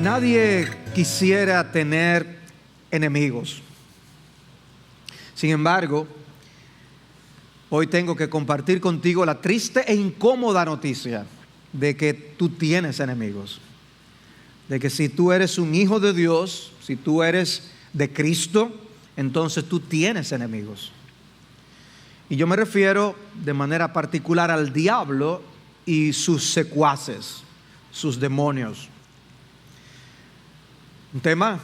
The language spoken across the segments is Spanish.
Nadie quisiera tener enemigos. Sin embargo, hoy tengo que compartir contigo la triste e incómoda noticia de que tú tienes enemigos. De que si tú eres un hijo de Dios, si tú eres de Cristo, entonces tú tienes enemigos. Y yo me refiero de manera particular al diablo y sus secuaces, sus demonios. Un tema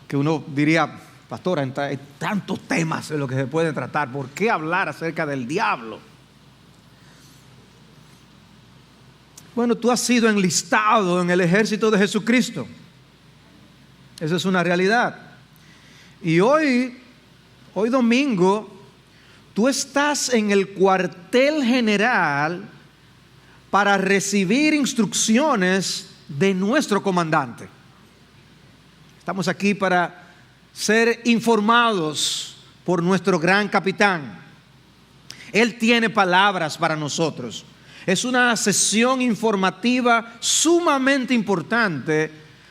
que uno diría, pastora, hay tantos temas en los que se puede tratar. ¿Por qué hablar acerca del diablo? Bueno, tú has sido enlistado en el ejército de Jesucristo. Esa es una realidad. Y hoy domingo, tú estás en el cuartel general para recibir instrucciones de nuestro comandante. Estamos aquí para ser informados por nuestro gran capitán. Él tiene palabras para nosotros. Es una sesión informativa sumamente importante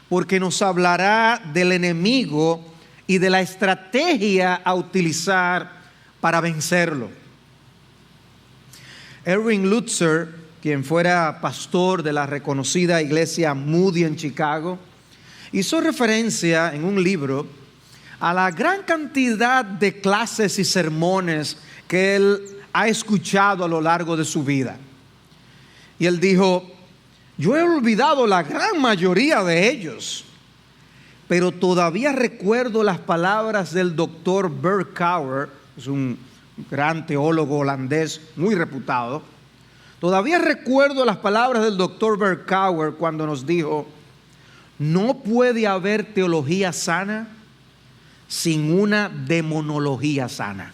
porque nos hablará del enemigo y de la estrategia a utilizar para vencerlo. Erwin Lutzer, quien fuera pastor de la reconocida iglesia Moody en Chicago, hizo referencia en un libro a la gran cantidad de clases y sermones que él ha escuchado a lo largo de su vida. Y él dijo: yo he olvidado la gran mayoría de ellos, pero todavía recuerdo las palabras del doctor Berkouwer, es un gran teólogo holandés muy reputado. Todavía recuerdo las palabras del doctor Berkouwer cuando nos dijo: no puede haber teología sana sin una demonología sana.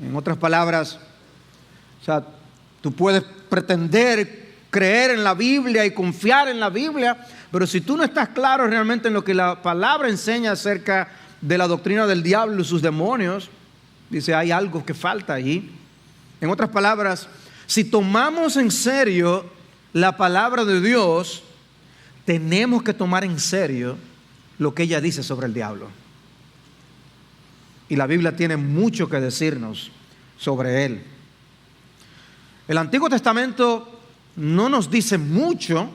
En otras palabras, tú puedes pretender creer en la Biblia y confiar en la Biblia, pero si tú no estás claro realmente en lo que la palabra enseña acerca de la doctrina del diablo y sus demonios, dice, hay algo que falta allí. En otras palabras, si tomamos en serio la palabra de Dios, tenemos que tomar en serio lo que ella dice sobre el diablo. Y la Biblia tiene mucho que decirnos sobre él. El Antiguo Testamento no nos dice mucho.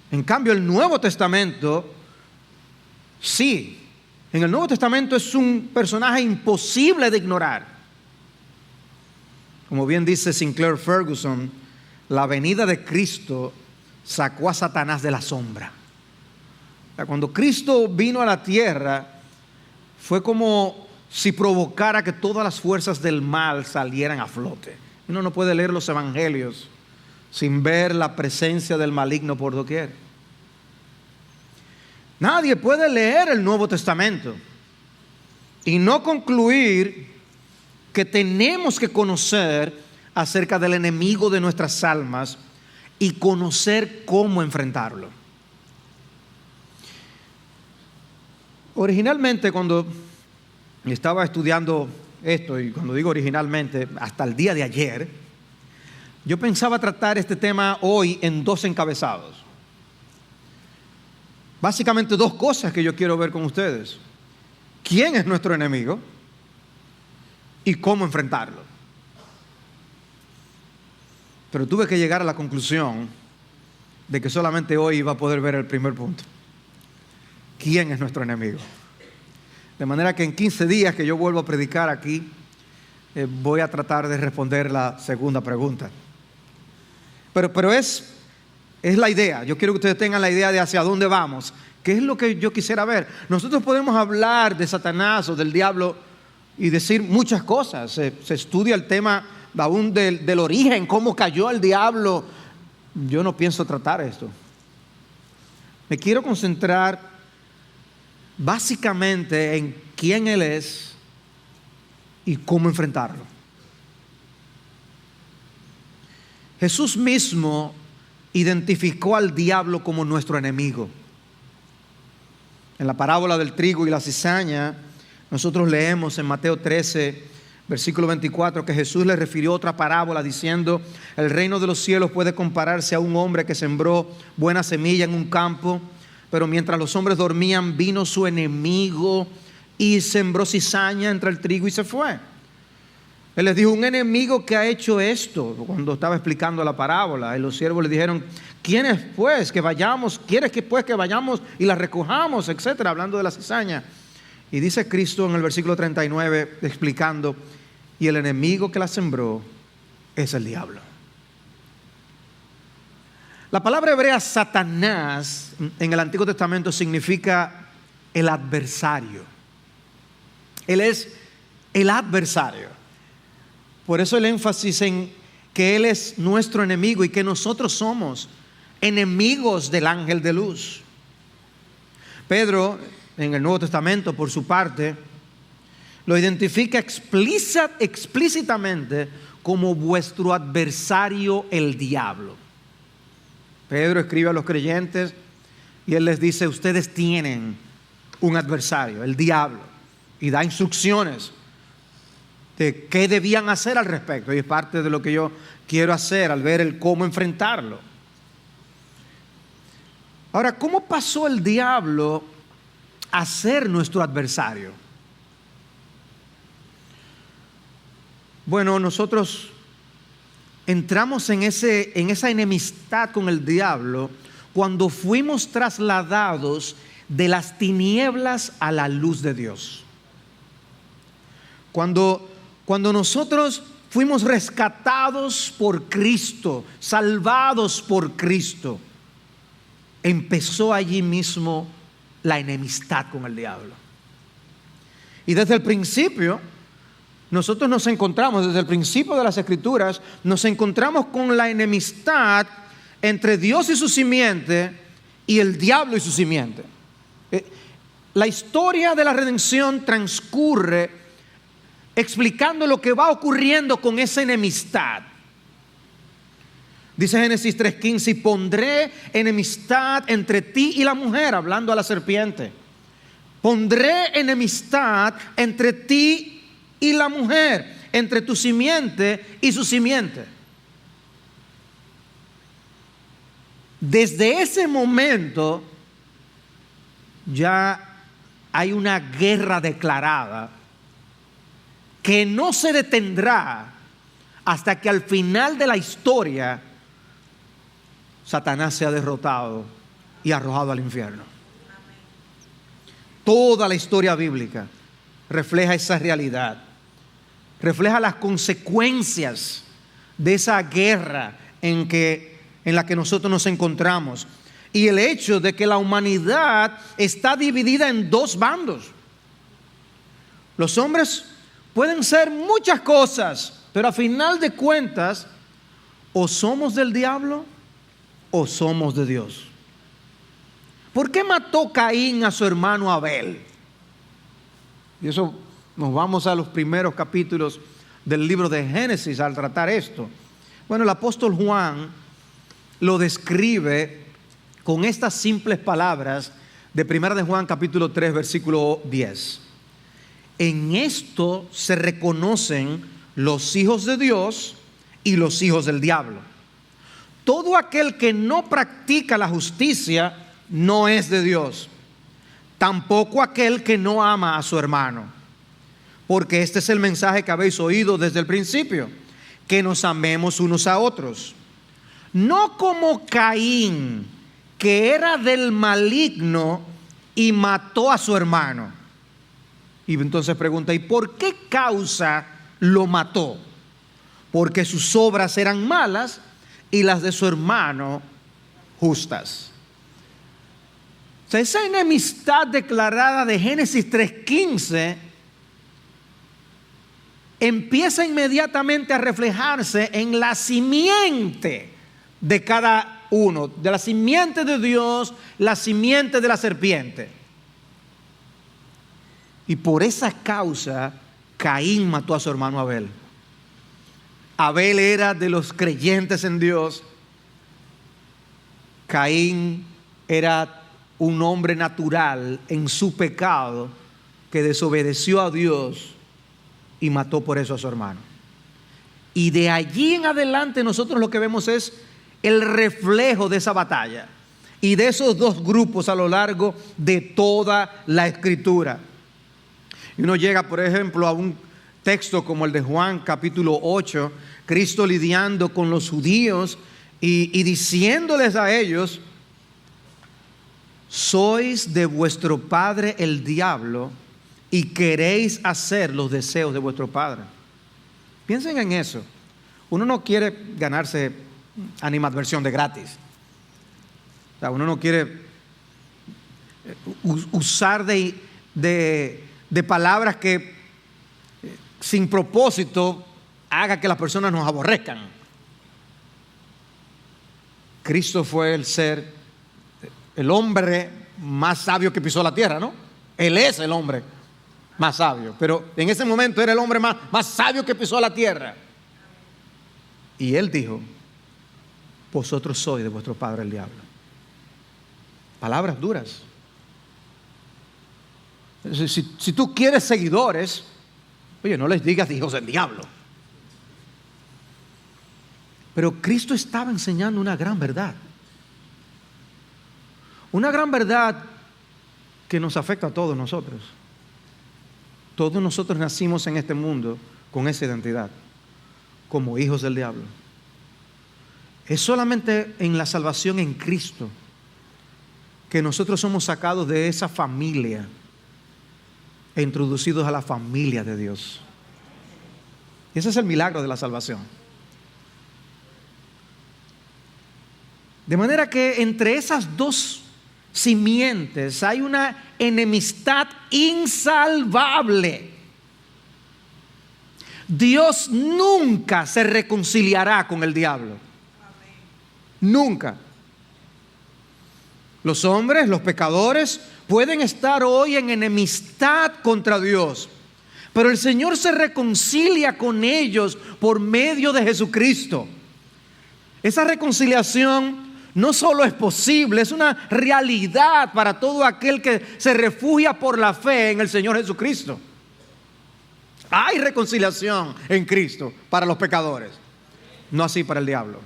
En cambio, el Nuevo Testamento, sí. En el Nuevo Testamento es un personaje imposible de ignorar. Como bien dice Sinclair Ferguson, la venida de Cristo sacó a Satanás de la sombra. O sea, cuando Cristo vino a la tierra, fue como si provocara que todas las fuerzas del mal salieran a flote. Uno no puede leer los evangelios sin ver la presencia del maligno por doquier. Nadie puede leer el Nuevo Testamento y no concluir que tenemos que conocer acerca del enemigo de nuestras almas y conocer cómo enfrentarlo. Originalmente, cuando estaba estudiando esto, y cuando digo originalmente, hasta el día de ayer, yo pensaba tratar este tema hoy en dos encabezados. Básicamente dos cosas que yo quiero ver con ustedes. ¿Quién es nuestro enemigo? Y cómo enfrentarlo. Pero tuve que llegar a la conclusión de que solamente hoy iba a poder ver el primer punto. ¿Quién es nuestro enemigo? De manera que en 15 días que yo vuelvo a predicar aquí, voy a tratar de responder la segunda pregunta. Pero es la idea. Yo quiero que ustedes tengan la idea de hacia dónde vamos. ¿Qué es lo que yo quisiera ver? Nosotros podemos hablar de Satanás o del diablo y decir muchas cosas. Se estudia el tema aún del origen, cómo cayó el diablo. Yo no pienso tratar esto. Me quiero concentrar básicamente en quién Él es y cómo enfrentarlo. Jesús mismo identificó al diablo como nuestro enemigo. En la parábola del trigo y la cizaña, nosotros leemos en Mateo 13, Versículo 24, que Jesús le refirió otra parábola diciendo: el reino de los cielos puede compararse a un hombre que sembró buena semilla en un campo, pero mientras los hombres dormían vino su enemigo y sembró cizaña entre el trigo y se fue. Él les dijo: un enemigo que ha hecho esto, cuando estaba explicando la parábola. Y los siervos le dijeron: ¿quién es pues que vayamos? ¿Quieres que pues que vayamos y la recojamos? Etcétera, hablando de la cizaña. Y dice Cristo en el versículo 39 explicando: y el enemigo que la sembró es el diablo. La palabra hebrea Satanás en el Antiguo Testamento significa el adversario. Él es el adversario. Por eso el énfasis en que Él es nuestro enemigo y que nosotros somos enemigos del ángel de luz. Pedro, en el Nuevo Testamento, por su parte, lo identifica explícitamente como vuestro adversario el diablo. Pedro escribe a los creyentes y él les dice: ustedes tienen un adversario, el diablo, y da instrucciones de qué debían hacer al respecto. Y es parte de lo que yo quiero hacer al ver el cómo enfrentarlo. Ahora, ¿cómo pasó el diablo a ser nuestro adversario? Bueno, nosotros entramos en esa enemistad con el diablo cuando fuimos trasladados de las tinieblas a la luz de Dios. Cuando nosotros fuimos rescatados por Cristo, salvados por Cristo, empezó allí mismo la enemistad con el diablo. Y desde el principio, nosotros nos encontramos, desde el principio de las Escrituras, nos encontramos con la enemistad entre Dios y su simiente y el diablo y su simiente. La historia de la redención transcurre explicando lo que va ocurriendo con esa enemistad. Dice Génesis 3:15: y pondré enemistad entre ti y la mujer, hablando a la serpiente. Pondré enemistad entre ti y la mujer, entre tu simiente y su simiente. Desde ese momento ya hay una guerra declarada que no se detendrá hasta que al final de la historia Satanás sea derrotado y arrojado al infierno. Toda la historia bíblica refleja esa realidad, refleja las consecuencias de esa guerra en la que nosotros nos encontramos, y el hecho de que la humanidad está dividida en dos bandos. Los hombres pueden ser muchas cosas, pero a final de cuentas, o somos del diablo o somos de Dios. ¿Por qué mató Caín a su hermano Abel? Y eso nos vamos a los primeros capítulos del libro de Génesis al tratar esto. Bueno, el apóstol Juan lo describe con estas simples palabras de 1 de Juan capítulo 3 versículo 10. En esto se reconocen los hijos de Dios y los hijos del diablo. Todo aquel que no practica la justicia no es de Dios, tampoco aquel que no ama a su hermano. Porque este es el mensaje que habéis oído desde el principio, que nos amemos unos a otros. No como Caín, que era del maligno y mató a su hermano. Y entonces pregunta: ¿y por qué causa lo mató? Porque sus obras eran malas y las de su hermano justas. O sea, esa enemistad declarada de Génesis 3:15 empieza inmediatamente a reflejarse en la simiente de cada uno, de la simiente de Dios, la simiente de la serpiente. Y por esa causa Caín mató a su hermano Abel. Abel era de los creyentes en Dios. Caín era un hombre natural en su pecado que desobedeció a Dios y mató por eso a su hermano. Y de allí en adelante nosotros lo que vemos es el reflejo de esa batalla y de esos dos grupos a lo largo de toda la Escritura. Y uno llega, por ejemplo, a un texto como el de Juan capítulo 8, Cristo lidiando con los judíos y diciéndoles a ellos: sois de vuestro padre el diablo y queréis hacer los deseos de vuestro padre. Piensen en eso. Uno no quiere ganarse animadversión de gratis. O sea, uno no quiere usar de palabras que sin propósito haga que las personas nos aborrezcan. Cristo fue el hombre más sabio que pisó la tierra, ¿no? Él es el hombre más sabio, pero en ese momento era el hombre más sabio que pisó la tierra. Y él dijo: vosotros sois de vuestro padre el diablo. Palabras duras. Si tú quieres seguidores, oye, no les digas hijos del diablo. Pero Cristo estaba enseñando una gran verdad. Una gran verdad que nos afecta a todos nosotros. Todos nosotros nacimos en este mundo con esa identidad, como hijos del diablo. Es solamente en la salvación en Cristo que nosotros somos sacados de esa familia e introducidos a la familia de Dios. Y ese es el milagro de la salvación. De manera que entre esas dos simientes hay una enemistad insalvable. Dios nunca se reconciliará con el diablo. Nunca. Los hombres, los pecadores, pueden estar hoy en enemistad contra Dios, pero el Señor se reconcilia con ellos por medio de Jesucristo. Esa reconciliación no solo es posible, es una realidad para todo aquel que se refugia por la fe en el Señor Jesucristo. Hay reconciliación en Cristo para los pecadores, no así para el diablo.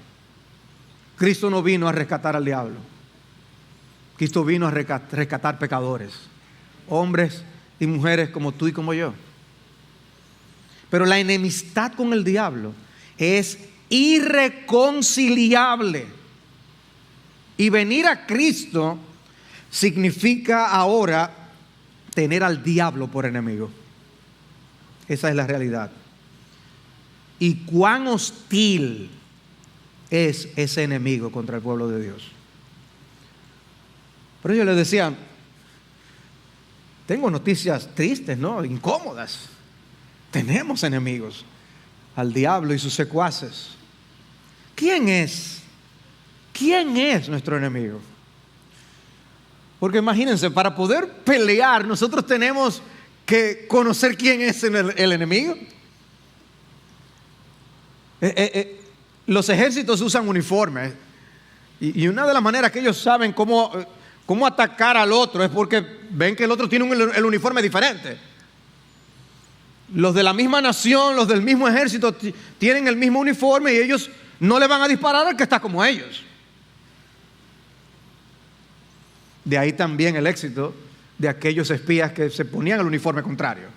Cristo no vino a rescatar al diablo. Cristo vino a rescatar pecadores, hombres y mujeres como tú y como yo. Pero la enemistad con el diablo es irreconciliable. Y venir a Cristo significa ahora tener al diablo por enemigo. Esa es la realidad. Y cuán hostil es ese enemigo contra el pueblo de Dios. Pero yo les decía, tengo noticias tristes, ¿no? Incómodas. Tenemos enemigos, al diablo y sus secuaces. ¿Quién es? ¿Quién es nuestro enemigo? Porque imagínense, para poder pelear nosotros tenemos que conocer quién es el enemigo. Los ejércitos usan uniformes y una de las maneras que ellos saben cómo atacar al otro es porque ven que el otro tiene el uniforme diferente. Los de la misma nación, los del mismo ejército tienen el mismo uniforme y ellos no le van a disparar al que está como ellos. De ahí también el éxito de aquellos espías que se ponían el uniforme contrario,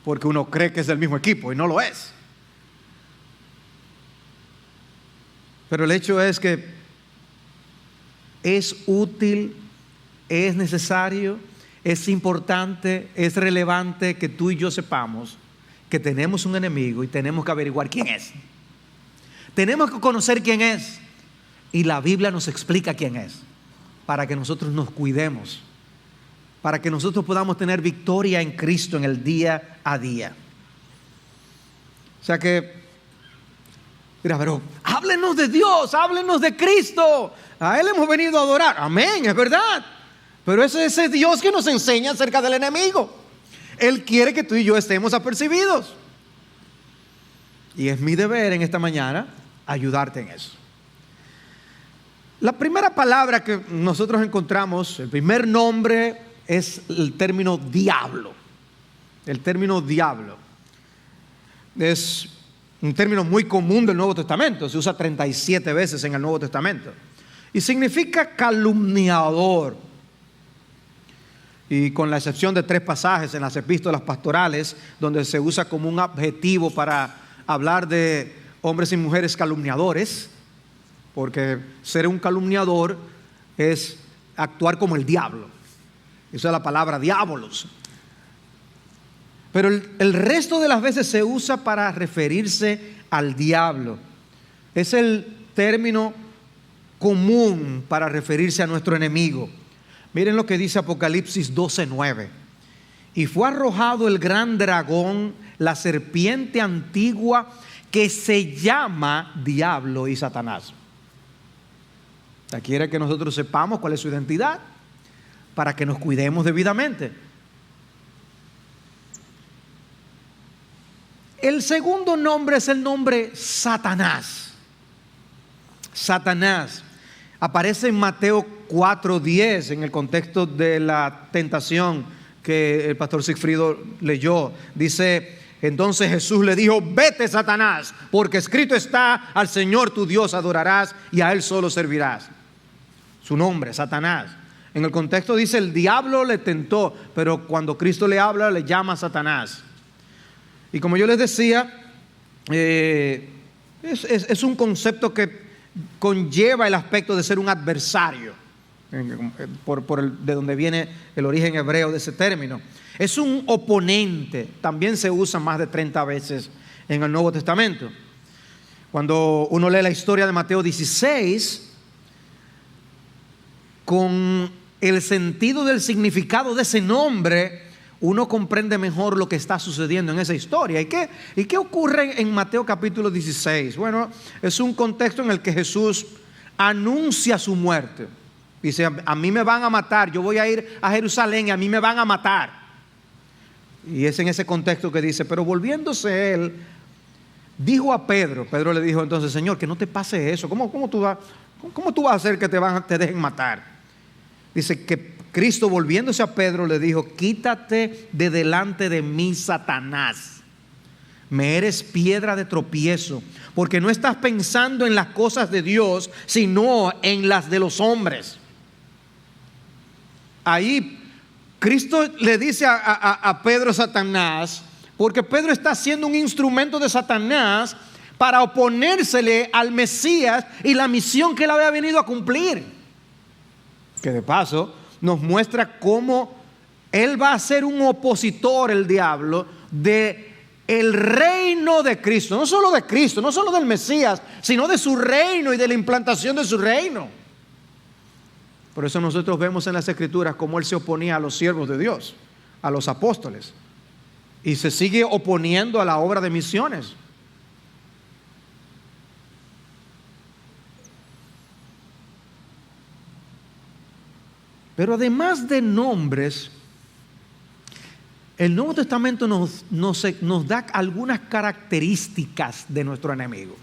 porque uno cree que es del mismo equipo y no lo es. Pero el hecho es que es útil, es necesario, es importante, es relevante que tú y yo sepamos que tenemos un enemigo y tenemos que averiguar quién es. Tenemos que conocer quién es. Y la Biblia nos explica quién es, para que nosotros nos cuidemos, para que nosotros podamos tener victoria en Cristo en el día a día. O sea que, mira, pero háblenos de Dios, háblenos de Cristo. A Él hemos venido a adorar. Amén, es verdad. Pero es ese Dios que nos enseña acerca del enemigo. Él quiere que tú y yo estemos apercibidos. Y es mi deber en esta mañana ayudarte en eso. La primera palabra que nosotros encontramos, el primer nombre, es el término diablo. El término diablo es un término muy común del Nuevo Testamento. Se usa 37 veces en el Nuevo Testamento. Y significa calumniador. Y con la excepción de 3 pasajes en las epístolas pastorales, donde se usa como un adjetivo para hablar de hombres y mujeres calumniadores, porque ser un calumniador es actuar como el diablo. Esa es la palabra diabolos. Pero el resto de las veces se usa para referirse al diablo. Es el término común para referirse a nuestro enemigo. Miren lo que dice Apocalipsis 12:9. Y fue arrojado el gran dragón, la serpiente antigua, que se llama Diablo y Satanás. Quiere que nosotros sepamos cuál es su identidad para que nos cuidemos debidamente. El segundo nombre es el nombre Satanás. Satanás aparece en Mateo 4:10 en el contexto de la tentación que el pastor Sigfrido leyó. Dice: entonces Jesús le dijo: vete, Satanás, porque escrito está: al Señor tu Dios adorarás y a Él solo servirás. Su nombre, Satanás. En el contexto dice: el diablo le tentó, pero cuando Cristo le habla, le llama Satanás. Y como yo les decía, es un concepto que conlleva el aspecto de ser un adversario, de donde viene el origen hebreo de ese término. Es un oponente, también se usa más de 30 veces en el Nuevo Testamento. Cuando uno lee la historia de Mateo 16, con el sentido del significado de ese nombre, uno comprende mejor lo que está sucediendo en esa historia. ¿Y qué ocurre en Mateo capítulo 16? Bueno, es un contexto en el que Jesús anuncia su muerte. Dice: a mí me van a matar, yo voy a ir a Jerusalén y a mí me van a matar. Y es en ese contexto que dice: pero volviéndose él, dijo a Pedro. Pedro le dijo entonces: Señor, que no te pase eso. ¿Cómo tú vas a hacer que te dejen matar? Dice que Cristo, volviéndose a Pedro, le dijo: quítate de delante de mí, Satanás. Me eres piedra de tropiezo, porque no estás pensando en las cosas de Dios, sino en las de los hombres. Ahí Cristo le dice a Pedro Satanás, porque Pedro está siendo un instrumento de Satanás para oponérsele al Mesías y la misión que él había venido a cumplir. Que de paso nos muestra cómo él va a ser un opositor, el diablo, de el reino de Cristo. No solo de Cristo, no solo del Mesías, sino de su reino y de la implantación de su reino. Por eso nosotros vemos en las Escrituras cómo él se oponía a los siervos de Dios, a los apóstoles, y se sigue oponiendo a la obra de misiones. Pero además de nombres, el Nuevo Testamento nos da algunas características de nuestro enemigo.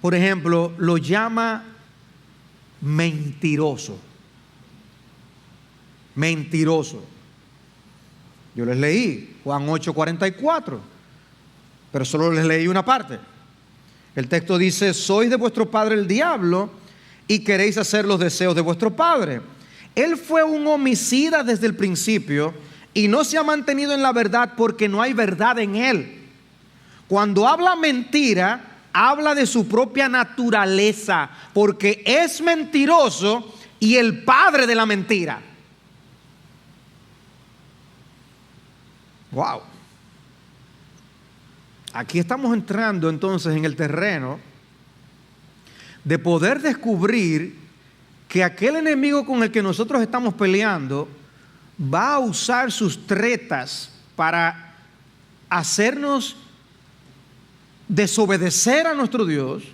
Por ejemplo, lo llama mentiroso. Mentiroso. Yo les leí Juan 8:44, pero solo les leí una parte. El texto dice: sois de vuestro padre el diablo y queréis hacer los deseos de vuestro padre. Él fue un homicida desde el principio y no se ha mantenido en la verdad, porque no hay verdad en él. Cuando habla mentira, habla de su propia naturaleza, porque es mentiroso y el padre de la mentira. Wow. Aquí estamos entrando entonces en el terreno de poder descubrir que aquel enemigo con el que nosotros estamos peleando va a usar sus tretas para hacernos desobedecer a nuestro Dios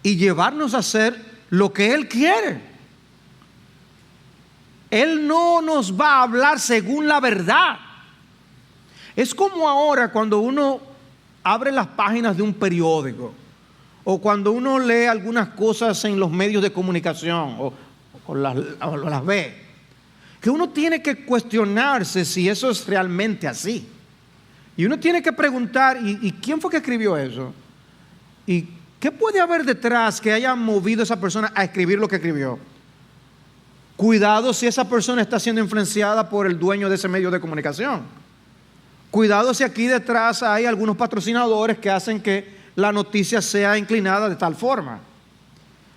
y llevarnos a hacer lo que Él quiere. Él no nos va a hablar según la verdad. Es como ahora cuando uno abre las páginas de un periódico, o cuando uno lee algunas cosas en los medios de comunicación o las ve, que uno tiene que cuestionarse si eso es realmente así. Y uno tiene que preguntar, ¿y quién fue que escribió eso? ¿Y qué puede haber detrás que haya movido a esa persona a escribir lo que escribió? Cuidado si esa persona está siendo influenciada por el dueño de ese medio de comunicación. Cuidado si aquí detrás hay algunos patrocinadores que hacen que la noticia sea inclinada de tal forma.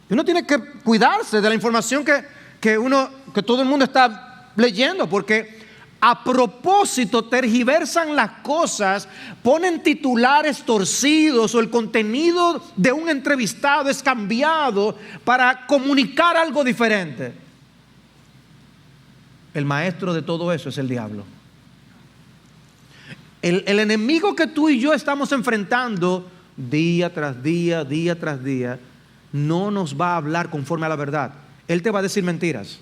Uno tiene que cuidarse de la información que todo el mundo está leyendo, porque a propósito tergiversan las cosas, ponen titulares torcidos o el contenido de un entrevistado es cambiado para comunicar algo diferente. El maestro de todo eso es el diablo. El enemigo que tú y yo estamos enfrentando día tras día, día tras día, no nos va a hablar conforme a la verdad. Él te va a decir mentiras.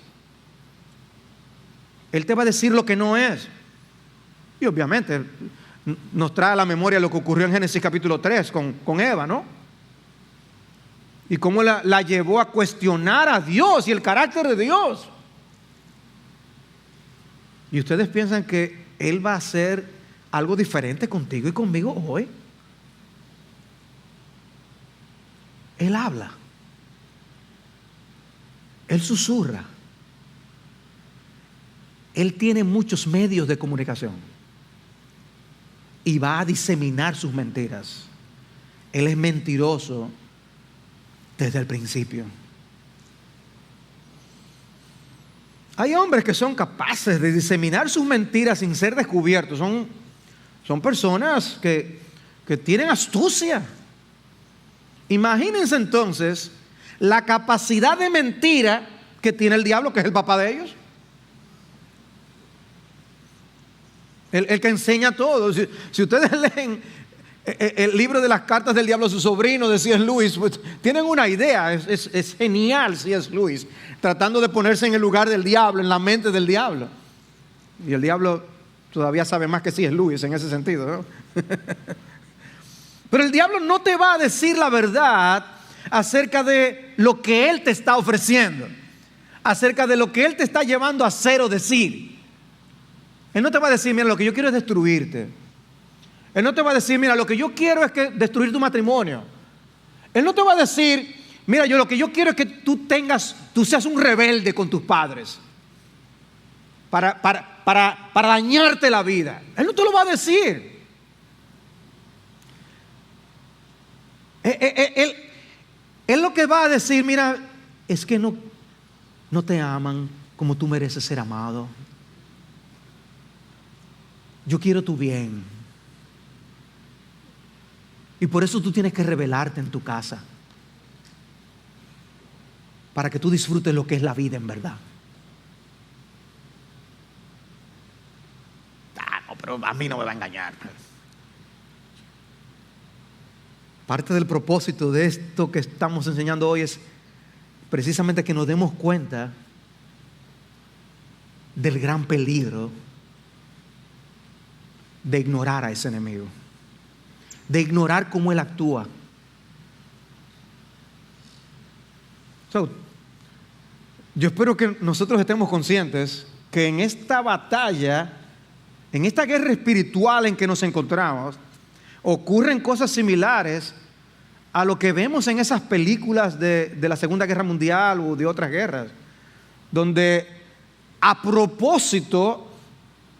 Él te va a decir lo que no es. Y obviamente nos trae a la memoria lo que ocurrió en Génesis capítulo 3 con Eva, ¿no? Y cómo la llevó a cuestionar a Dios y el carácter de Dios. Y ustedes piensan que Él va a hacer algo diferente contigo y conmigo hoy. Él habla. Él susurra. Él tiene muchos medios de comunicación y va a diseminar sus mentiras. Él es mentiroso desde el principio. Hay hombres que son capaces de diseminar sus mentiras sin ser descubiertos. Son personas que tienen astucia. Imagínense entonces la capacidad de mentira que tiene el diablo, que es el papá de ellos. El que enseña todo. Si ustedes leen el libro de las cartas del diablo a su sobrino de C.S. Lewis, pues, tienen una idea. Es genial C.S. Lewis tratando de ponerse en el lugar del diablo, en la mente del diablo. Y el diablo todavía sabe más que C.S. Lewis en ese sentido, ¿no? Pero el diablo no te va a decir la verdad acerca de lo que él te está ofreciendo, acerca de lo que él te está llevando a hacer o decir. Él no te va a decir, mira, lo que yo quiero es destruirte. Él no te va a decir, mira, lo que yo quiero es destruir tu matrimonio. Él no te va a decir, mira, lo que yo quiero es que tú seas un rebelde con tus padres para dañarte la vida. Él no te lo va a decir. Él lo que va a decir, mira, es que no te aman como tú mereces ser amado. Yo quiero tu bien. Y por eso tú tienes que rebelarte en tu casa, para que tú disfrutes lo que es la vida en verdad. No, pero a mí no me va a engañar. Parte del propósito de esto que estamos enseñando hoy es precisamente que nos demos cuenta del gran peligro de ignorar a ese enemigo, de ignorar cómo él actúa. Yo espero que nosotros estemos conscientes que en esta batalla, en esta guerra espiritual en que nos encontramos, ocurren cosas similares a lo que vemos en esas películas de la Segunda Guerra Mundial o de otras guerras, donde a propósito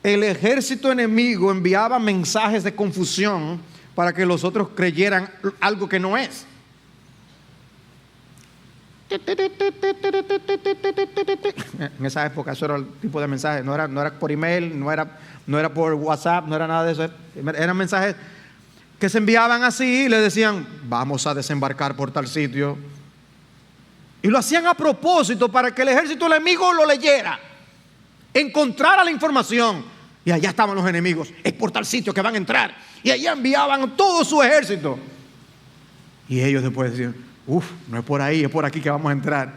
el ejército enemigo enviaba mensajes de confusión para que los otros creyeran algo que no es. En esa época eso era el tipo de mensaje. No era por email, no era por WhatsApp, no era nada de eso. Eran mensajes que se enviaban así y le decían, vamos a desembarcar por tal sitio. Y lo hacían a propósito para que el ejército enemigo lo leyera, encontrara la información. Y allá estaban los enemigos, es por tal sitio que van a entrar. Y allá enviaban todo su ejército. Y ellos después decían, no es por ahí, es por aquí que vamos a entrar.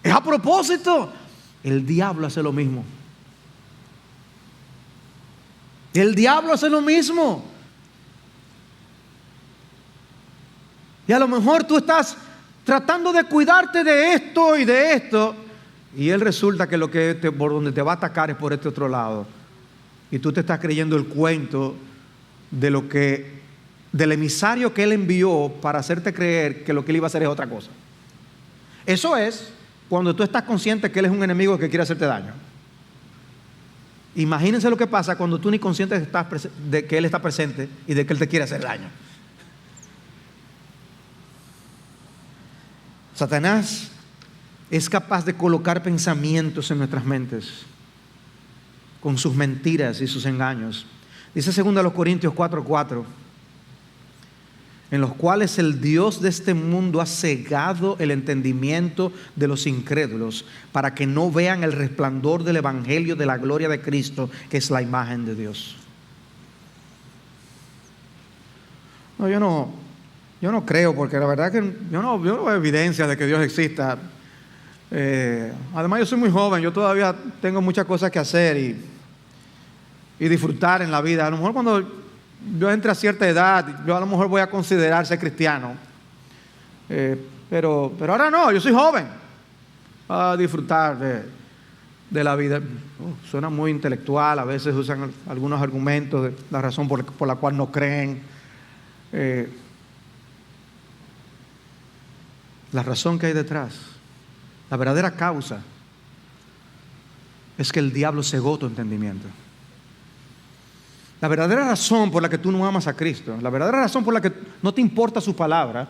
Es a propósito. El diablo hace lo mismo. El diablo hace lo mismo. Y a lo mejor tú estás tratando de cuidarte de esto y de esto. Y él resulta que por donde te va a atacar es por este otro lado. Y tú te estás creyendo el cuento del emisario que él envió para hacerte creer que lo que él iba a hacer es otra cosa. Eso es cuando tú estás consciente que él es un enemigo que quiere hacerte daño. Imagínense lo que pasa cuando tú ni consciente estás de que él está presente y de que él te quiere hacer daño. Satanás es capaz de colocar pensamientos en nuestras mentes con sus mentiras y sus engaños. Dice 2 Corintios 4:4, en los cuales el Dios de este mundo ha cegado el entendimiento de los incrédulos para que no vean el resplandor del evangelio de la gloria de Cristo, que es la imagen de Dios. No, yo no creo, porque la verdad que yo no veo evidencia de que Dios exista. Además yo soy muy joven, yo todavía tengo muchas cosas que hacer y disfrutar en la vida. A lo mejor cuando yo entre a cierta edad, yo a lo mejor voy a considerar ser cristiano, pero ahora no, yo soy joven a disfrutar de la vida. Suena muy intelectual, a veces usan algunos argumentos de la razón por la cual no creen. La razón que hay detrás, la verdadera causa, es que el diablo cegó tu entendimiento. La verdadera razón por la que tú no amas a Cristo, la verdadera razón por la que no te importa su palabra,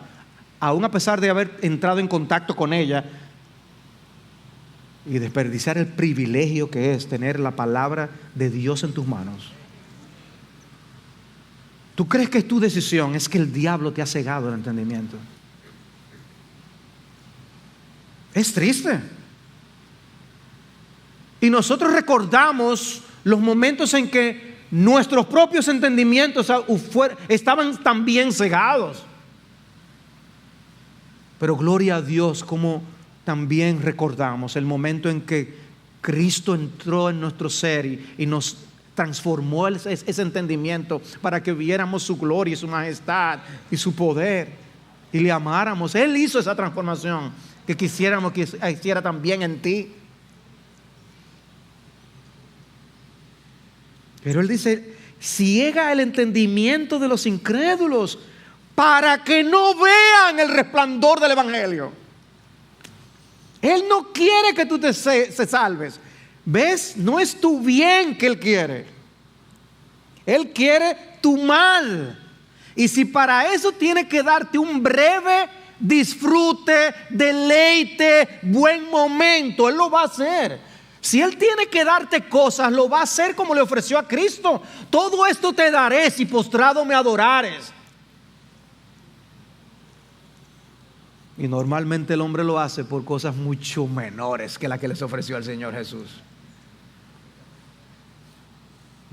aún a pesar de haber entrado en contacto con ella y desperdiciar el privilegio que es tener la palabra de Dios en tus manos. ¿Tú crees que es tu decisión? Es que el diablo te ha cegado el entendimiento. Es triste. Y nosotros recordamos los momentos en que nuestros propios entendimientos estaban también cegados. Pero gloria a Dios, como también recordamos el momento en que Cristo entró en nuestro ser y nos transformó ese entendimiento para que viéramos su gloria y su majestad y su poder y le amáramos. Él hizo esa transformación que quisiéramos que hiciera también en ti. Pero él dice, ciega el entendimiento de los incrédulos para que no vean el resplandor del evangelio. Él no quiere que tú se salves. ¿Ves? No es tu bien que él quiere. Él quiere tu mal. Y si para eso tiene que darte un breve disfrute, deleite, buen momento, él lo va a hacer. Si él tiene que darte cosas, lo va a hacer como le ofreció a Cristo. Todo esto te daré si postrado me adorares. Y normalmente el hombre lo hace por cosas mucho menores que las que les ofreció al Señor Jesús.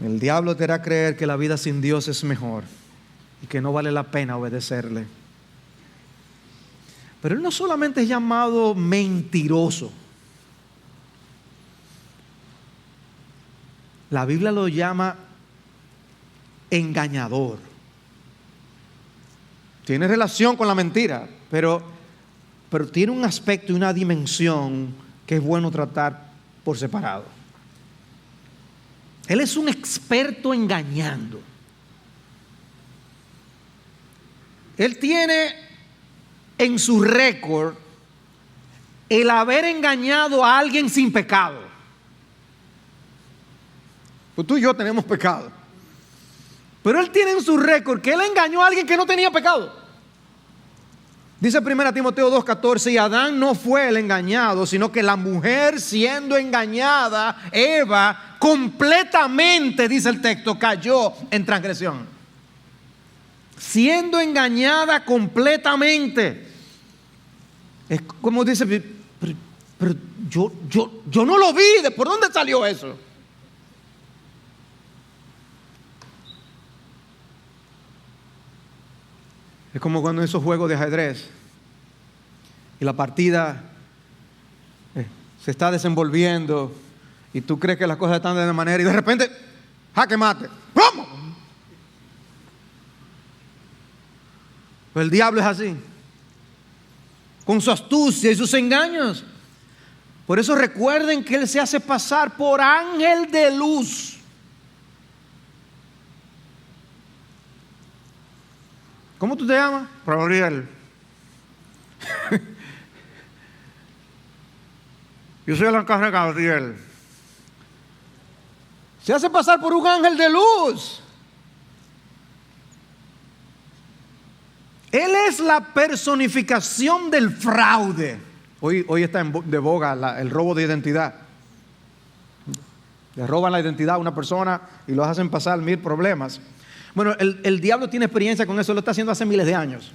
El diablo te hará creer que la vida sin Dios es mejor y que no vale la pena obedecerle. Pero él no solamente es llamado mentiroso. La Biblia lo llama engañador. Tiene relación con la mentira, pero tiene un aspecto y una dimensión que es bueno tratar por separado. Él es un experto engañando. Él tiene en su récord el haber engañado a alguien sin pecado. Pues tú y yo tenemos pecado. Pero él tiene en su récord que él engañó a alguien que no tenía pecado. Dice 1 Timoteo 2:14, y Adán no fue el engañado, sino que la mujer, siendo engañada, Eva, completamente, dice el texto, cayó en transgresión. Siendo engañada completamente. Es como dice, pero yo no lo vi. ¿Por dónde salió eso? Es como cuando en esos juegos de ajedrez y la partida se está desenvolviendo y tú crees que las cosas están de una manera y de repente, jaque mate, ¡vamos! Pues el diablo es así, con su astucia y sus engaños. Por eso recuerden que Él se hace pasar por ángel de luz. ¿Cómo tú te llamas? Gabriel. Yo soy el encargado de Gabriel. Se hace pasar por un ángel de luz. Él es la personificación del fraude. Hoy está de boga el robo de identidad. Le roban la identidad a una persona y los hacen pasar 1000 problemas. Bueno, el diablo tiene experiencia con eso, lo está haciendo hace miles de años.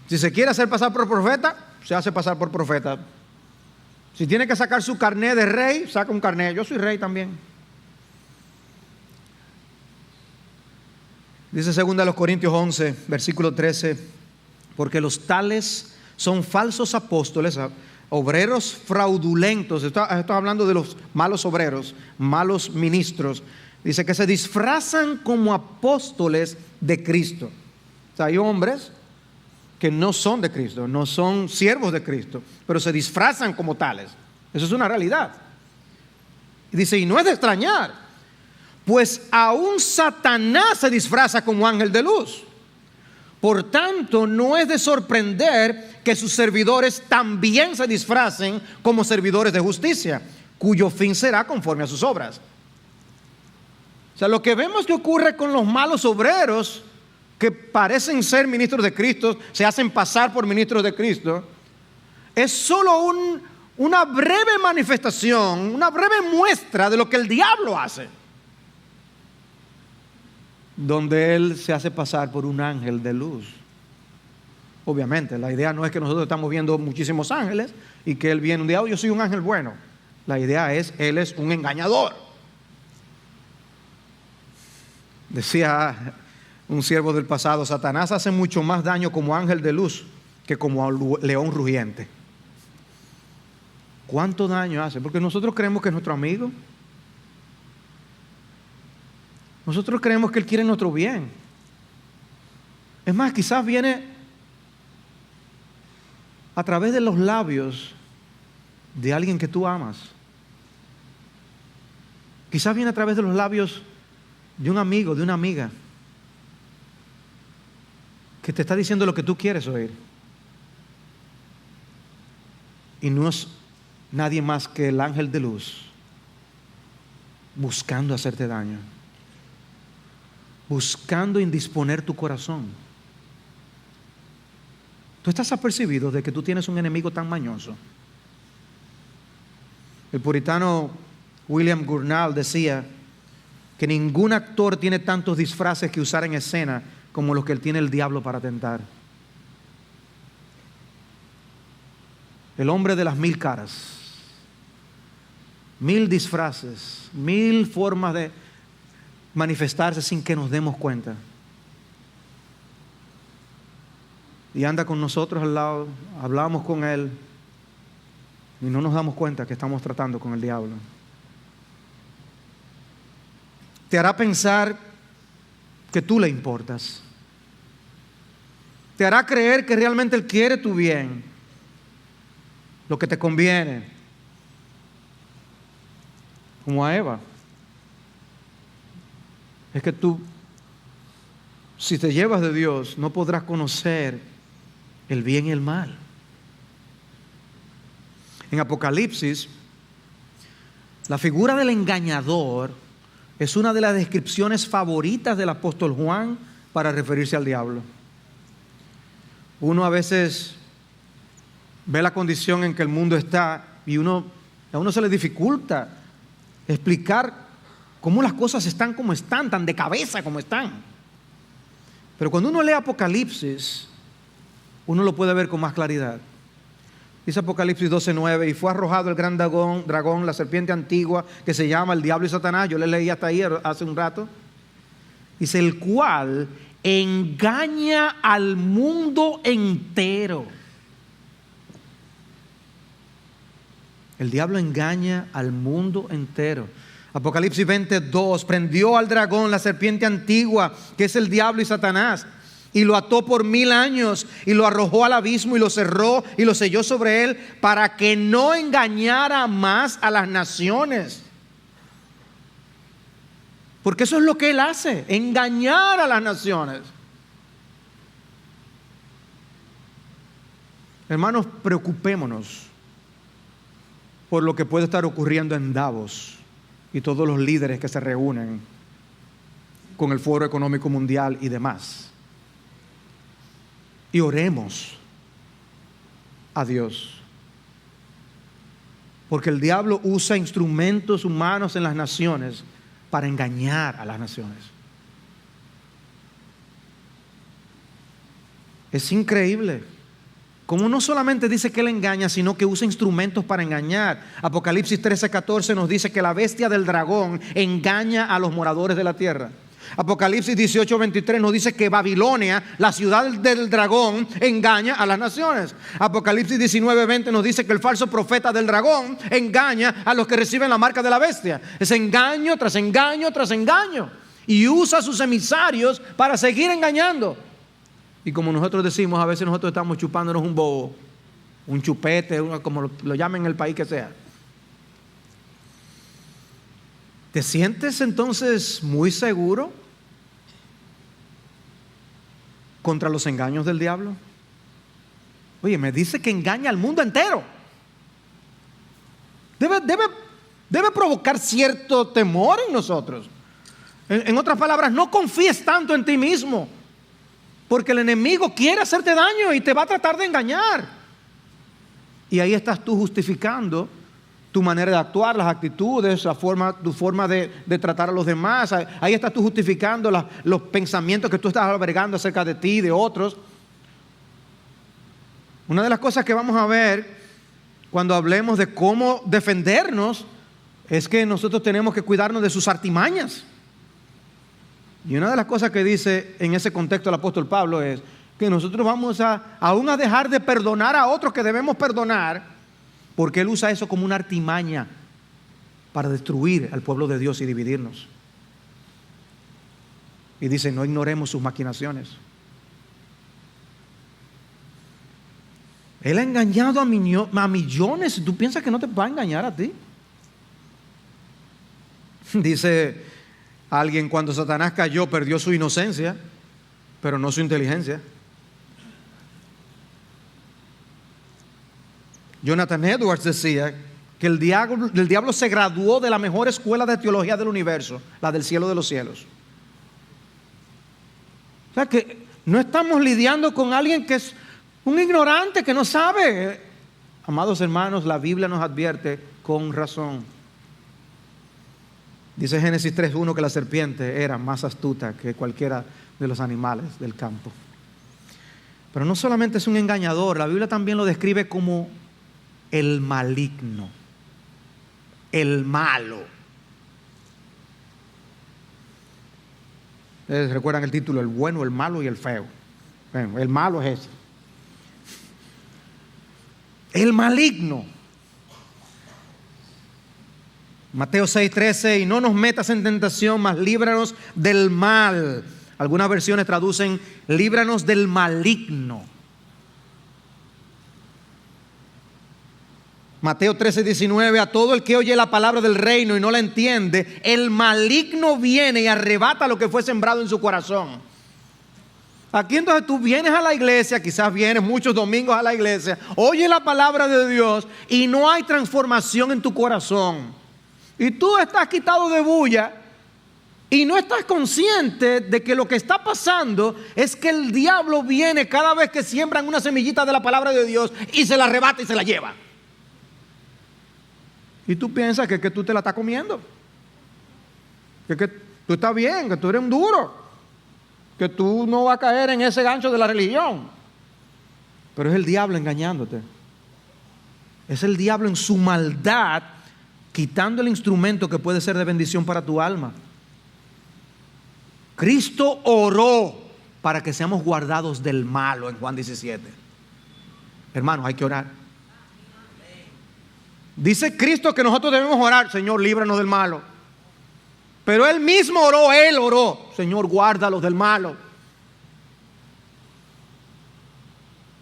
Si se quiere hacer pasar por profeta, se hace pasar por profeta. Si tiene que sacar su carné de rey, saca un carné. Yo soy rey también. Dice 2 Corintios 11, versículo 13, porque los tales son falsos apóstoles, obreros fraudulentos. Esto hablando de los malos obreros, malos ministros. Dice que se disfrazan como apóstoles de Cristo. O sea, hay hombres que no son de Cristo, no son siervos de Cristo, pero se disfrazan como tales. Eso es una realidad. Y dice, y no es de extrañar, pues aún Satanás se disfraza como ángel de luz. Por tanto, no es de sorprender que sus servidores también se disfracen como servidores de justicia, cuyo fin será conforme a sus obras. O sea, lo que vemos que ocurre con los malos obreros, que parecen ser ministros de Cristo, se hacen pasar por ministros de Cristo, es solo una breve manifestación, una breve muestra de lo que el diablo hace, donde él se hace pasar por un ángel de luz. Obviamente, la idea no es que nosotros estamos viendo muchísimos ángeles y que él viene un día, yo soy un ángel bueno. La idea es, él es un engañador. Decía un siervo del pasado, Satanás hace mucho más daño como ángel de luz que como león rugiente. ¿Cuánto daño hace? Porque nosotros creemos que es nuestro amigo. Nosotros creemos que Él quiere nuestro bien. Es más, quizás viene a través de los labios de alguien que tú amas. Quizás viene a través de los labios de un amigo, de una amiga, que te está diciendo lo que tú quieres oír. Y no es nadie más que el ángel de luz buscando hacerte daño, buscando indisponer tu corazón. Tú estás apercibido de que tú tienes un enemigo tan mañoso. El puritano William Gurnall decía que ningún actor tiene tantos disfraces que usar en escena como los que tiene el diablo para tentar. El hombre de las 1000 caras, 1000 disfraces, 1000 formas de manifestarse sin que nos demos cuenta. Y anda con nosotros al lado, hablamos con él y no nos damos cuenta que estamos tratando con el diablo. Te hará pensar que tú le importas. Te hará creer que realmente Él quiere tu bien, lo que te conviene. Como a Eva. Es que tú, si te llevas de Dios, no podrás conocer el bien y el mal. En Apocalipsis, la figura del engañador es una de las descripciones favoritas del apóstol Juan para referirse al diablo. Uno a veces ve la condición en que el mundo está y a uno se le dificulta explicar cómo las cosas están como están, tan de cabeza como están. Pero cuando uno lee Apocalipsis, uno lo puede ver con más claridad. Dice Apocalipsis 12:9, y fue arrojado el gran dragón, la serpiente antigua, que se llama el diablo y Satanás. Yo le leí hasta ahí hace un rato. Dice, el cual engaña al mundo entero. El diablo engaña al mundo entero. Apocalipsis 20:2, prendió al dragón, la serpiente antigua, que es el diablo y Satanás, y lo ató por 1000 años y lo arrojó al abismo y lo cerró y lo selló sobre él para que no engañara más a las naciones. Porque eso es lo que él hace, engañar a las naciones. Hermanos, preocupémonos por lo que puede estar ocurriendo en Davos y todos los líderes que se reúnen con el Foro Económico Mundial y demás. Y oremos a Dios. Porque el diablo usa instrumentos humanos en las naciones para engañar a las naciones. Es increíble cómo no solamente dice que él engaña, sino que usa instrumentos para engañar. Apocalipsis 13:14 nos dice que la bestia del dragón engaña a los moradores de la tierra. Apocalipsis 18:23 nos dice que Babilonia, la ciudad del dragón, engaña a las naciones. Apocalipsis 19:20 nos dice que el falso profeta del dragón engaña a los que reciben la marca de la bestia. Es engaño tras engaño tras engaño. Y usa a sus emisarios para seguir engañando. Y como nosotros decimos, a veces nosotros estamos chupándonos un bobo, un chupete, como lo llamen en el país que sea. ¿Te sientes entonces muy seguro contra los engaños del diablo? Oye, me dice que engaña al mundo entero. Debe provocar cierto temor en nosotros. En otras palabras, no confíes tanto en ti mismo, porque el enemigo quiere hacerte daño y te va a tratar de engañar. Y ahí estás tú justificando tu manera de actuar, las actitudes, tu forma de tratar a los demás. Ahí estás tú justificando los pensamientos que tú estás albergando acerca de ti y de otros. Una de las cosas que vamos a ver cuando hablemos de cómo defendernos es que nosotros tenemos que cuidarnos de sus artimañas. Y una de las cosas que dice en ese contexto el apóstol Pablo es que nosotros vamos aún a dejar de perdonar a otros que debemos perdonar, porque él usa eso como una artimaña para destruir al pueblo de Dios y dividirnos. Y dice, no ignoremos sus maquinaciones. Él ha engañado a millones. ¿Tú piensas que no te va a engañar a ti? Dice alguien, cuando Satanás cayó, perdió su inocencia, pero no su inteligencia. Jonathan Edwards decía que el diablo se graduó de la mejor escuela de teología del universo, la del cielo de los cielos. O sea que no estamos lidiando con alguien que es un ignorante, que no sabe. Amados hermanos, la Biblia nos advierte con razón. Dice Génesis 3:1 que la serpiente era más astuta que cualquiera de los animales del campo. Pero no solamente es un engañador, la Biblia también lo describe como el maligno, el malo. ¿Ustedes recuerdan el título? El bueno, el malo y el feo. Bueno, el malo es ese. El maligno. Mateo 6:13, y no nos metas en tentación, mas líbranos del mal. Algunas versiones traducen, líbranos del maligno. Mateo 13:19, a todo el que oye la palabra del reino y no la entiende, el maligno viene y arrebata lo que fue sembrado en su corazón. Aquí entonces tú vienes a la iglesia, quizás vienes muchos domingos a la iglesia, oyes la palabra de Dios y no hay transformación en tu corazón. Y tú estás quitado de bulla y no estás consciente de que lo que está pasando es que el diablo viene cada vez que siembran una semillita de la palabra de Dios y se la arrebata y se la lleva. Y tú piensas que tú te la estás comiendo, que tú estás bien, que tú eres un duro, que tú no vas a caer en ese gancho de la religión. Pero es el diablo engañándote. Es el diablo en su maldad quitando el instrumento que puede ser de bendición para tu alma. Cristo oró para que seamos guardados del malo en Juan 17. Hermanos, hay que orar. Dice Cristo que nosotros debemos orar, Señor, líbranos del malo. Pero Él mismo oró, Él oró, Señor, guárdalos del malo.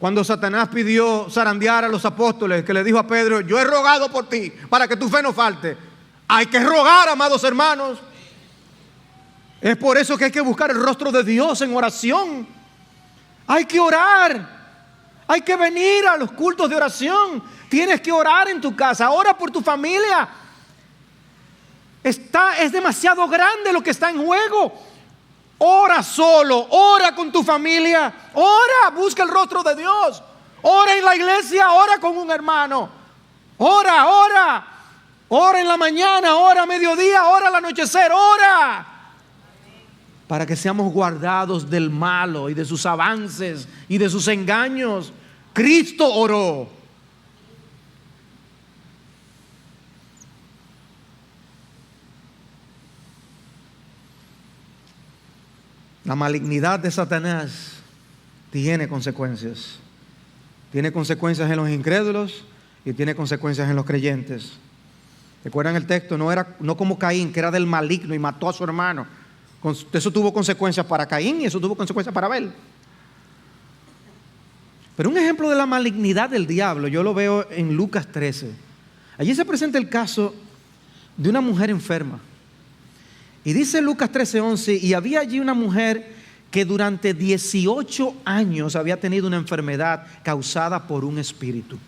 Cuando Satanás pidió zarandear a los apóstoles, que le dijo a Pedro: yo he rogado por ti para que tu fe no falte. Hay que rogar, amados hermanos. Es por eso que hay que buscar el rostro de Dios en oración. Hay que orar. Hay que venir a los cultos de oración. Tienes que orar en tu casa. Ora por tu familia. Es demasiado grande lo que está en juego. Ora solo, ora con tu familia, ora, busca el rostro de Dios. Ora en la iglesia, ora con un hermano. Ora en la mañana, ora a mediodía, ora al anochecer, ora. Para que seamos guardados del malo y de sus avances y de sus engaños. Cristo oró. La malignidad de Satanás tiene consecuencias. Tiene consecuencias en los incrédulos y tiene consecuencias en los creyentes. ¿Recuerdan el texto? No como Caín, que era del maligno y mató a su hermano. Eso tuvo consecuencias para Caín y eso tuvo consecuencias para Abel. Pero un ejemplo de la malignidad del diablo yo lo veo en Lucas 13. Allí se presenta el caso de una mujer enferma. Y dice Lucas 13:11, y había allí una mujer que durante 18 años había tenido una enfermedad causada por un espíritu.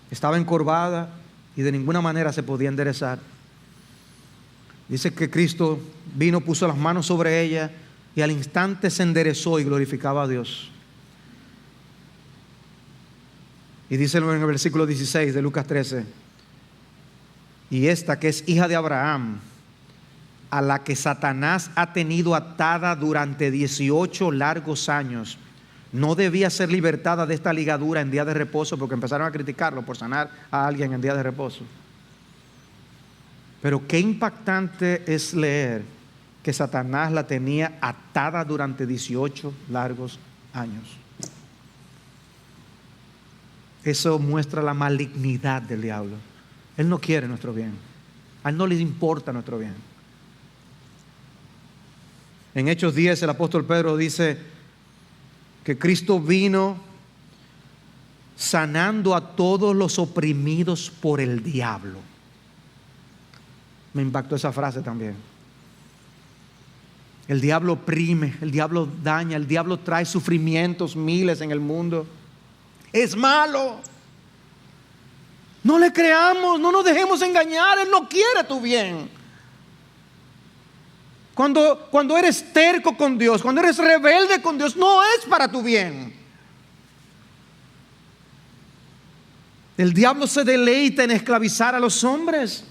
Estaba encorvada y de ninguna manera se podía enderezar. Dice que Cristo vino, puso las manos sobre ella y al instante se enderezó y glorificaba a Dios. Y dice en el versículo 16 de Lucas 13: y esta, que es hija de Abraham, a la que Satanás ha tenido atada durante 18 largos años, no debía ser libertada de esta ligadura en día de reposo, porque empezaron a criticarlo por sanar a alguien en día de reposo. Pero qué impactante es leer que Satanás la tenía atada durante 18 largos años. Eso muestra la malignidad del diablo. Él no quiere nuestro bien. A él no le importa nuestro bien. En Hechos 10 el apóstol Pedro dice que Cristo vino sanando a todos los oprimidos por el diablo. Me impactó esa frase también. El diablo oprime, el diablo daña, el diablo trae sufrimientos miles en el mundo. Es malo. No le creamos, no nos dejemos engañar. Él no quiere tu bien. Cuando eres terco con Dios, cuando eres rebelde con Dios, no es para tu bien. El diablo se deleita en esclavizar a los hombres.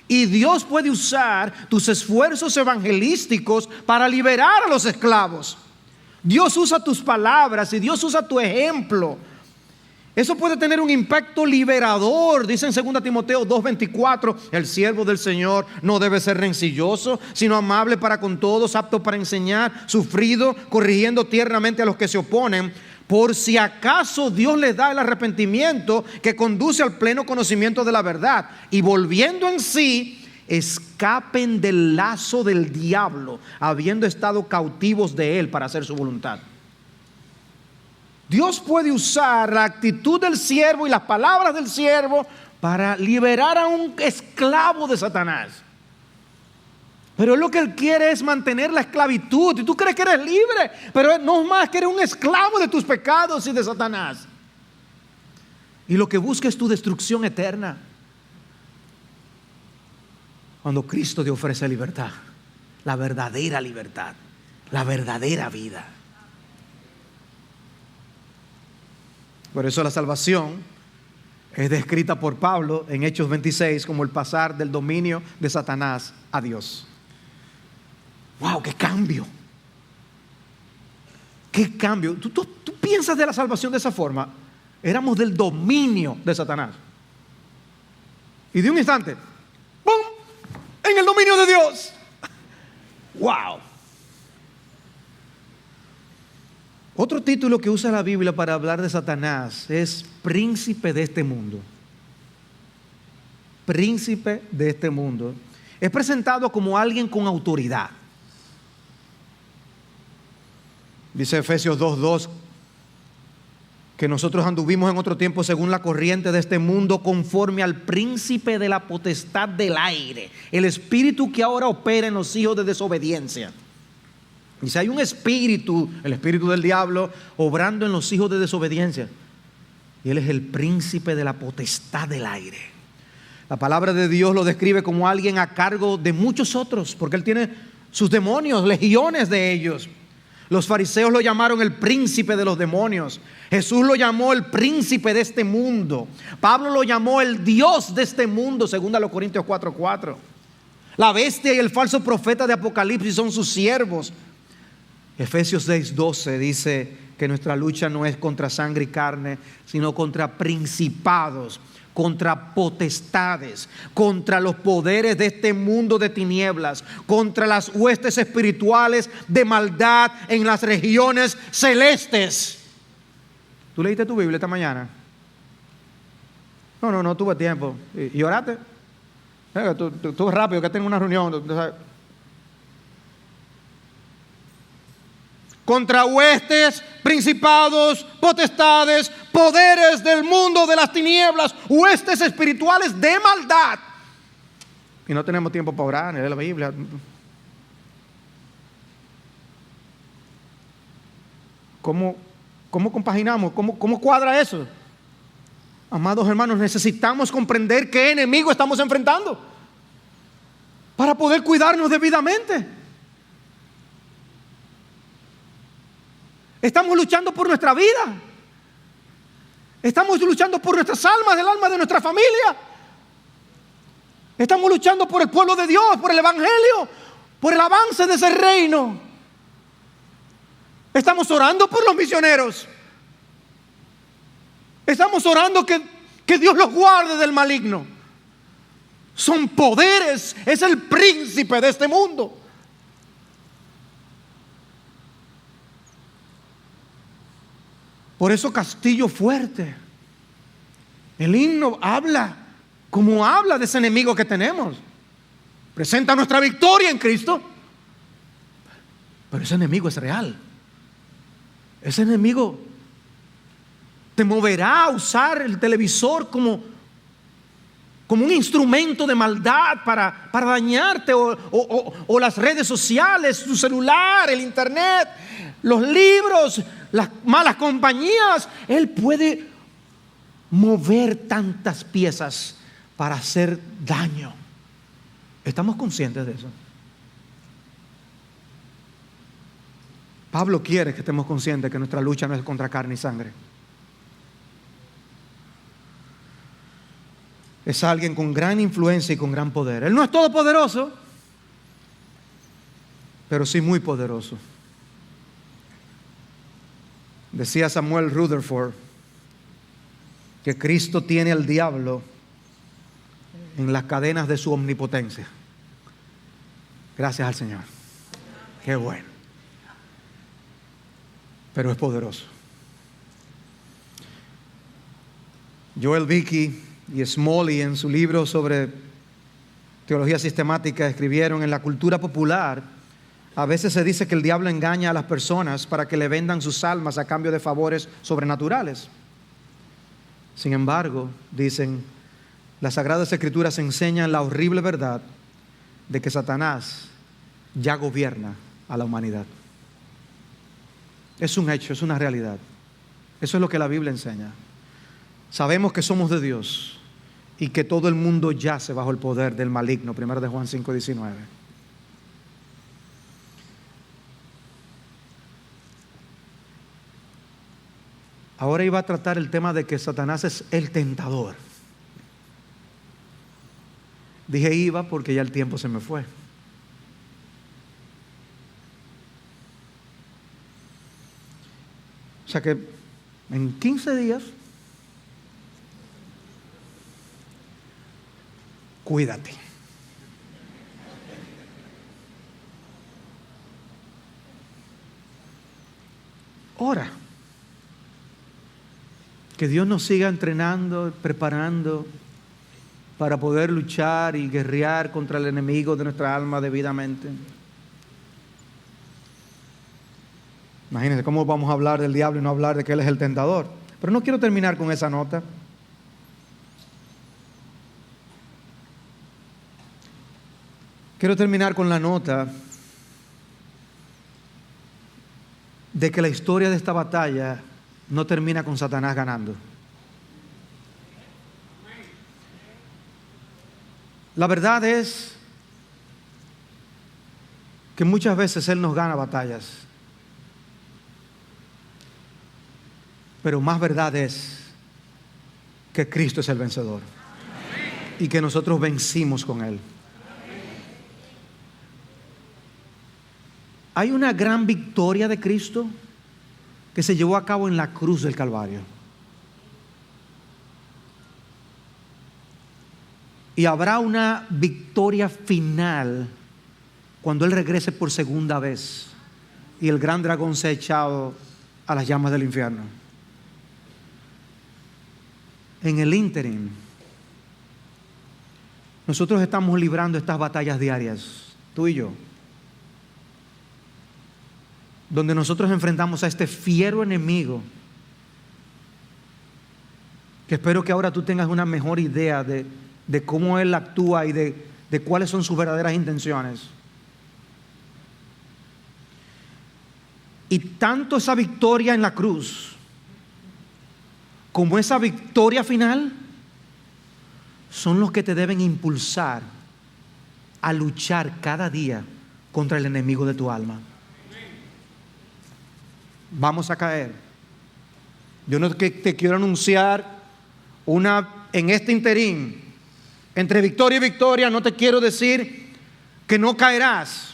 Y Dios puede usar tus esfuerzos evangelísticos para liberar a los esclavos. Dios usa tus palabras y Dios usa tu ejemplo. Eso puede tener un impacto liberador. Dice en 2 Timoteo 2:24: el siervo del Señor no debe ser rencilloso, sino amable para con todos, apto para enseñar, sufrido, corrigiendo tiernamente a los que se oponen, por si acaso Dios les da el arrepentimiento que conduce al pleno conocimiento de la verdad, y volviendo en sí, escapen del lazo del diablo, habiendo estado cautivos de él para hacer su voluntad. Dios puede usar la actitud del siervo y las palabras del siervo para liberar a un esclavo de Satanás. Pero lo que él quiere es mantener la esclavitud. Y tú crees que eres libre, pero no más que eres un esclavo de tus pecados y de Satanás. Y lo que busca es tu destrucción eterna. Cuando Cristo te ofrece libertad, la verdadera libertad, la verdadera vida. Por eso la salvación es descrita por Pablo en Hechos 26 como el pasar del dominio de Satanás a Dios. ¡Wow! ¡Qué cambio! ¡Qué cambio! ¿Tú piensas de la salvación de esa forma? Éramos del dominio de Satanás. Y de un instante, ¡pum!, en el dominio de Dios. ¡Wow! Otro título que usa la Biblia para hablar de Satanás es príncipe de este mundo. Príncipe de este mundo. Es presentado como alguien con autoridad. Dice Efesios 2:2 que nosotros anduvimos en otro tiempo según la corriente de este mundo, conforme al príncipe de la potestad del aire, el espíritu que ahora opera en los hijos de desobediencia. Dice, hay un espíritu, el espíritu del diablo, obrando en los hijos de desobediencia. Y él es el príncipe de la potestad del aire. La palabra de Dios lo describe como alguien a cargo de muchos otros, porque él tiene sus demonios, legiones de ellos. Los fariseos lo llamaron el príncipe de los demonios. Jesús lo llamó el príncipe de este mundo. Pablo lo llamó el Dios de este mundo, según a Corintios 4:4. La bestia y el falso profeta de Apocalipsis son sus siervos. Efesios 6:12 dice que nuestra lucha no es contra sangre y carne, sino contra principados, contra potestades, contra los poderes de este mundo de tinieblas, contra las huestes espirituales de maldad en las regiones celestes. ¿Tú leíste tu Biblia esta mañana? No tuve tiempo. ¿Y oraste? Tú rápido, que tengo una reunión. Contra huestes, principados, potestades, poderes del mundo de las tinieblas, huestes espirituales de maldad. Y no tenemos tiempo para orar, ni leer la Biblia. ¿Cómo compaginamos? ¿Cómo cuadra eso? Amados hermanos, necesitamos comprender qué enemigo estamos enfrentando para poder cuidarnos debidamente. Estamos luchando por nuestra vida. Estamos luchando por nuestras almas, el alma de nuestra familia. Estamos luchando por el pueblo de Dios, por el evangelio, por el avance de ese reino. Estamos orando por los misioneros. Estamos orando que Dios los guarde del maligno. Son poderes, es el príncipe de este mundo. Por eso castillo fuerte. El himno habla como habla de ese enemigo que tenemos. Presenta nuestra victoria en Cristo. Pero ese enemigo es real. Ese enemigo te moverá a usar el televisor como un instrumento de maldad para dañarte, o las redes sociales, tu celular, el internet, los libros, las malas compañías. Él puede mover tantas piezas para hacer daño. ¿Estamos conscientes de eso? Pablo quiere que estemos conscientes que nuestra lucha no es contra carne y sangre. Es alguien con gran influencia y con gran poder. Él no es todopoderoso, pero sí muy poderoso. Decía Samuel Rutherford que Cristo tiene al diablo en las cadenas de su omnipotencia. Gracias al Señor. Qué bueno. Pero es poderoso. Joel Dickey y Smalley, en su libro sobre teología sistemática, escribieron: en la cultura popular a veces se dice que el diablo engaña a las personas para que le vendan sus almas a cambio de favores sobrenaturales. Sin embargo, dicen, las Sagradas Escrituras enseñan la horrible verdad de que Satanás ya gobierna a la humanidad. Es un hecho, es una realidad. Eso es lo que la Biblia enseña. Sabemos que somos de Dios y que todo el mundo yace bajo el poder del maligno. 1 Juan 5:19. Ahora iba a tratar el tema de que Satanás es el tentador. Dije iba porque ya el tiempo se me fue. O sea que en 15 días, cuídate. Ora. Que Dios nos siga entrenando, preparando para poder luchar y guerrear contra el enemigo de nuestra alma debidamente. Imagínense cómo vamos a hablar del diablo y no hablar de que él es el tentador. Pero no quiero terminar con esa nota. Quiero terminar con la nota de que la historia de esta batalla no termina con Satanás ganando. La verdad es que muchas veces él nos gana batallas, pero más verdad es que Cristo es el vencedor y que nosotros vencimos con él. Hay una gran victoria de Cristo que se llevó a cabo en la cruz del Calvario. Y habrá una victoria final cuando Él regrese por segunda vez y el gran dragón sea echado a las llamas del infierno. En el ínterin, nosotros estamos librando estas batallas diarias, tú y yo, donde nosotros enfrentamos a este fiero enemigo, que espero que ahora tú tengas una mejor idea de cómo él actúa y de cuáles son sus verdaderas intenciones. Y tanto esa victoria en la cruz como esa victoria final son los que te deben impulsar a luchar cada día contra el enemigo de tu alma. Vamos a caer. Yo no te quiero anunciar en este interín, entre victoria y victoria, no te quiero decir que no caerás,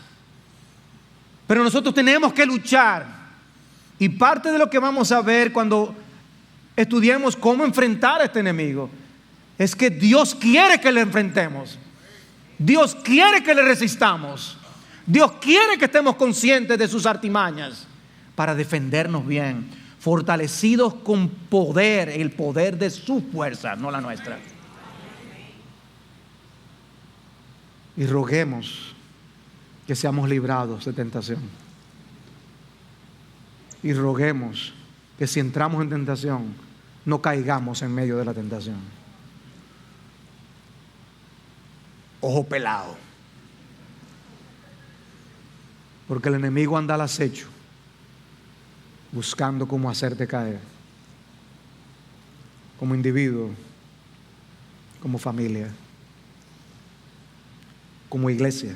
pero nosotros tenemos que luchar. Y parte de lo que vamos a ver cuando estudiemos cómo enfrentar a este enemigo es que Dios quiere que le enfrentemos. Dios quiere que le resistamos. Dios quiere que estemos conscientes de sus artimañas para defendernos bien, fortalecidos con poder, el poder de su fuerza, no la nuestra. Y roguemos que seamos librados de tentación. Y roguemos que si entramos en tentación, no caigamos en medio de la tentación. Ojo pelado. Porque el enemigo anda al acecho, buscando cómo hacerte caer, como individuo, como familia, como iglesia,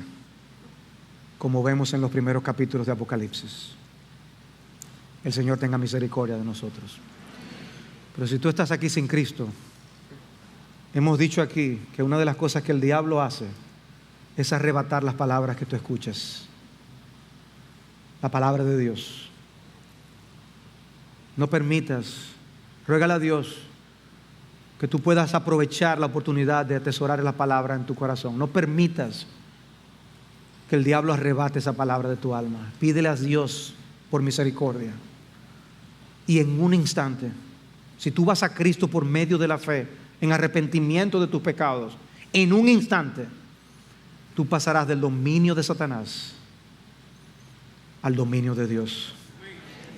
como vemos en los primeros capítulos de Apocalipsis. El Señor tenga misericordia de nosotros. Pero si tú estás aquí sin Cristo, hemos dicho aquí que una de las cosas que el diablo hace es arrebatar las palabras que tú escuchas, la palabra de Dios. No permitas, ruégale a Dios que tú puedas aprovechar la oportunidad de atesorar la palabra en tu corazón. No permitas que el diablo arrebate esa palabra de tu alma. Pídele a Dios por misericordia. Y en un instante, si tú vas a Cristo por medio de la fe, en arrepentimiento de tus pecados, en un instante, tú pasarás del dominio de Satanás al dominio de Dios,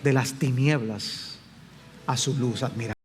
de las tinieblas a su luz admirable.